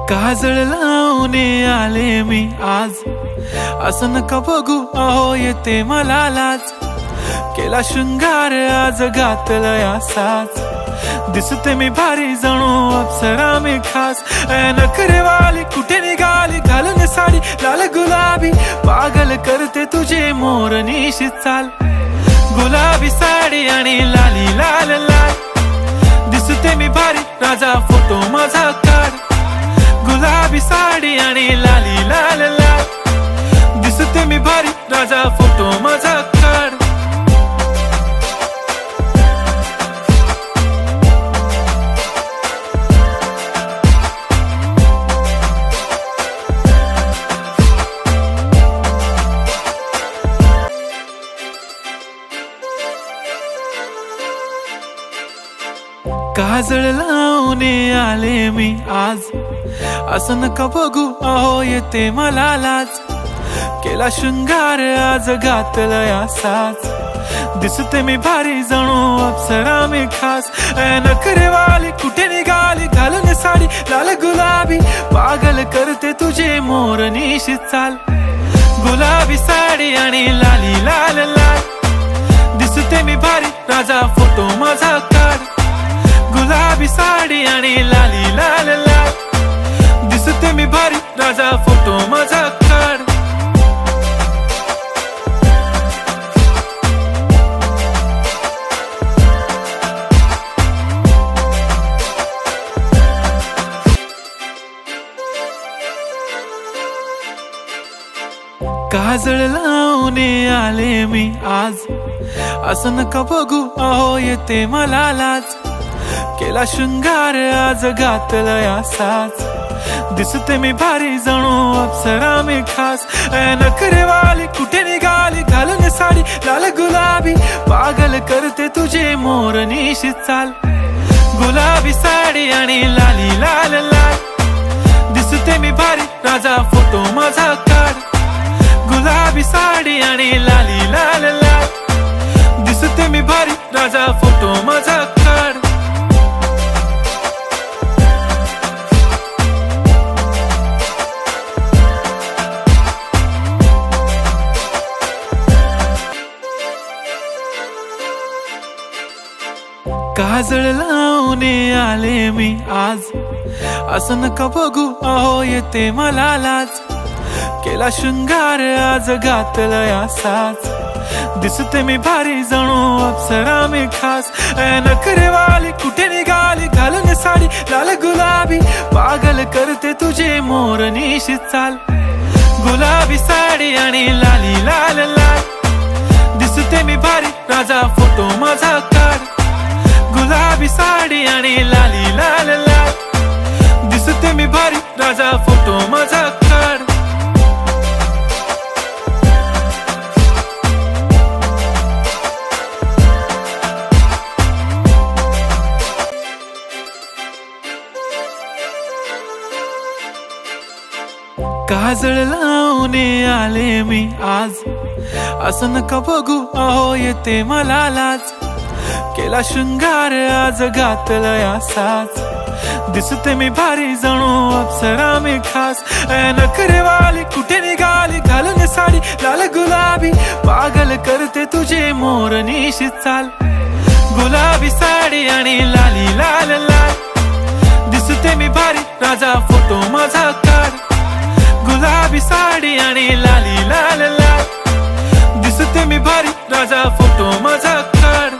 काजळ लावून आले मी आज, असं नका बघू अहो येते मला लाज। केला शृंगार आज घातलाय असाच, दिसते मी भारी जणू अप्सरा मी खास। नखरेवाली कुठे निघाली घालून साडी लाल गुलाबी, पागल करते तुझे मोरनीशी चाल। गुलाबी साडी आणि लाली लाल लाल, दिसते मी भारी राजा फोटो माझा काढ। गुलाबी साडी आणि लाली लाल लाल, दिसते मी भारी राजा फोटो माझा काढ। काजळ लावून आले मी आज, असं नका बघू अहो येते मला लाज। केला शृंगार आज घातलाय असाच, दिसते मी भारी जणू अप्सरा मी खास। नखरेवाली कुठे निघाली घालून साडी लाल गुलाबी, पागल करते तुझे मोरनीशी चाल। गुलाबी साडी आणि लाली लाल लाल, दिसते मी भारी राजा फोटो माझा काढ। गुलाबी साडी आणि लाली लाल लाल, दिसते मी भारी राजा फोटो माझा काढ। काजळ लावून आले मी आज, असं नका बघू अहो येते मला लाज। केला शृंगार आज घातलाय असाच, दिसते मी भारी जणू अप्सरा मी खास। नखरेवाली कुठे निघाली घालून साडी लाल गुलाबी, पागल करते तुझे मोरनीशी चाल। गुलाबी साडी आणि लाली लाल लाल, दिसते मी भारी राजा फोटो माझा काढ। गुलाबी साडी आणि लाली लाल लाल, दिसते मी भारी राजा फोटो माझा काढ। काजळ लावून आले मी आज, असं नका बघू अहो येते मला लाज। केला शृंगार आज घातलाय असाच, दिसते मी भारी जणू अप्सरा मी खास। नखरेवाली कुठे निघाली घालून साडी लाल गुलाबी, पागल करते तुझे मोरनीशी चाल। गुलाबी साडी आणि लाली लाल लाल, दिसते मी भारी राजा फोटो माझा काढ। गुलाबी साडी आणि लाली लाल लाल, दिसते मी भारी राजा फोटो माझा काढ। काजळ लावून आले मी आज, असं नका बघू अहो येते मला लाज। केला शृंगार आज घातलाय असाच, दिसते मी भारी जणू अप्सरा मी खास। नखरेवाली कुठे निघाली घालून साडी लाल गुलाबी, पागल करते तुझे मोरनीशी चाल। गुलाबी साडी आणि लाली लाल लाल, दिसते मी भारी राजा फोटो माझा काढ। गुलाबी साडी आणि लाली लाल लाल, दिसते मी भारी राजा फोटो माझा काढ।